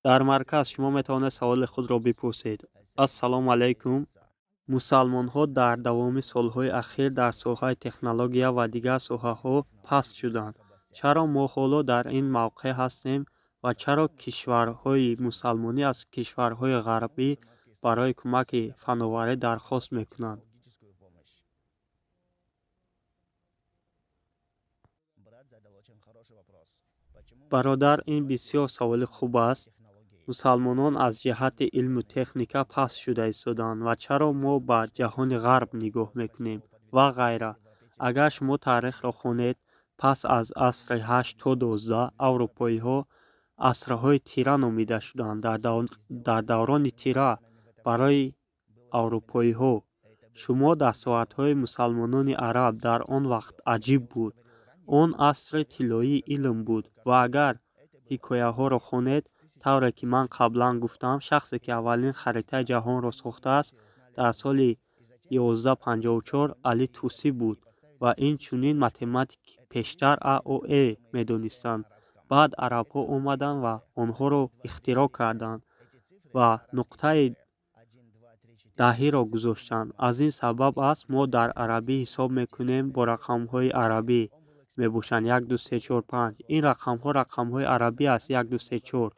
дар марказ шумо метавонед саволи худро бипурсед. Ассалому алайкум. мусалмонҳо дар давоми солҳои ахир дар соҳаи технология ва дигар соҳаҳо паст шуданд. чаро мо ҳоло дар ин мавқеъ ҳастем ва чаро кишварҳои мусалмонӣ аз кишварҳои ғарбӣ барои кӯмаки фановарӣ дархост мекунанд? бародар, ин бисёр саволи хуб аст. мусалмонон аз ҷиҳати илму техника паст шуда истоданд ва чаро мо ба ҷаҳони ғарб нигоҳ мекунем ва ғайра. агар шумо таърихро хонед, пас аз асри 8 то 12 аврупоиҳо асрҳои тира номида шуданд. дар даврони тира барои аврупоиҳо шумо дастовардҳои мусалмонони араб дар он вақт аҷиб буд. он асри тиллоии илм буд ва агар ҳикояҳоро хонед, тавре ки ман қаблан гуфтам, шахсе ки аввалин харитаи ҷаҳонро сохтааст дар соли 1154 Али Туси буд ва инчунин математики пештар АОЭ медонистанд. баъд арабҳо омаданд ва онҳоро ихтироъ карданд ва нуқтаи даҳиро гузоштанд. аз ин сабаб аст мо дар арабӣ ҳисоб мекунем бо рақамҳои арабӣ мебошанд 1 2 3 4 5. ин рақамҳо рақамҳои арабӣ аст 1 2 3 4.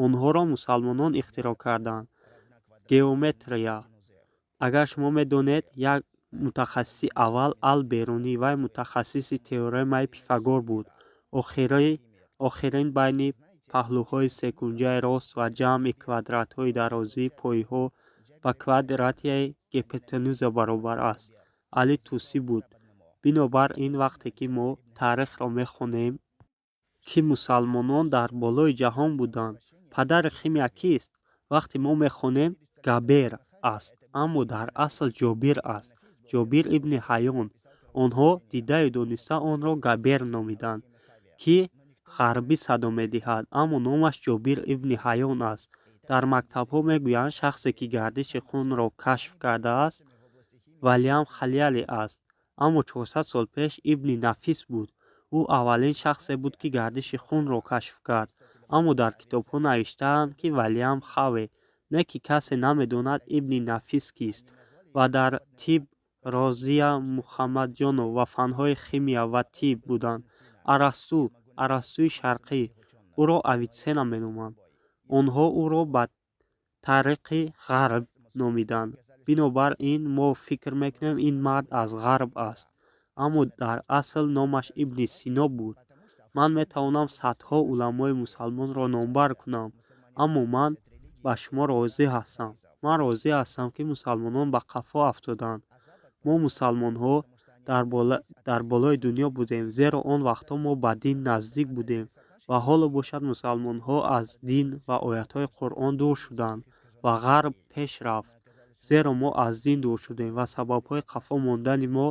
онҳоро мусалмонон ихтироъ карданд. геометрия. агар шумо медонед, як мутахассиси аввал Ал-Берунӣ, вай мутахассиси теоремаи Пифагор буд. охирин байни паҳлӯҳои секунҷаи рост ва ҷамъи квадратҳои дарозии пойҳо ба квадратияи гипотенуза баробар аст. Али Туси буд. бинобар ин вақте ки мо таърихро мехонем ки мусалмонон дар болои ҷаҳон буданд, падари химия кист? вақте мо мехонем Габер аст, аммо дар асл Ҷобир аст. Ҷобир ибни Ҳайён. онҳо дидаю дониста онро Габер номиданд, ки ғарбӣ садо медиҳад, аммо номаш Ҷобир ибни Ҳайён аст. дар мактабҳо мегӯянд шахсе ки гардиши хунро кашф кардааст Валиам Халиали аст, аммо 400 сол пеш Ибни Нафис буд. ӯ аввалин шахсе буд ки гардиши хунро кашф кард, аммо дар китобҳо навиштаанд ки Валиам Хаве, не ки касе намедонад Ибни Нафис кист. ва дар тиб Розия Муҳаммадҷонов ва фанҳои химия ва тиб буданд. Арастуи шарқӣ, ӯро Авитсена меноманд. онҳо ӯро ба тариқи ғарб номиданд. бинобар ин мо фикр мекунем ин мард аз ғарб аст, аммо дар асл номаш Ибни Сино буд. ман метавонам садҳо уламои мусалмонро номбар кунам, аммо ман ба шумо розӣ ҳастам. ман розӣ ҳастам ки мусалмонон ба қафо афтоданд. мо мусалмонҳо дар болои дунё будем, зеро он вақтҳо мо ба дин наздик будем ва ҳоло бошад мусалмонҳо аз дин ва оятҳои Қуръон дур шуданд ва ғарб пеш рафт. зеро мо аз дин дур шудем ва сабабҳои қафо мондани мо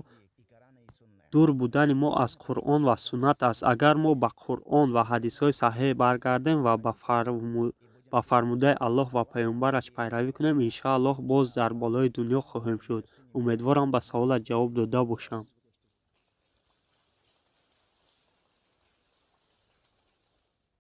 дур будани мо аз Қуръон ва суннат аст. агар мо ба Қуръон ва ҳадисҳои саҳеҳ баргардем ва ба фармудаи Аллоҳ ва паёмбараш пайравӣ кунем, иншоаллоҳ боз дар болои дунё хоҳем шуд. умедворам ба саволат ҷавоб дода бошам.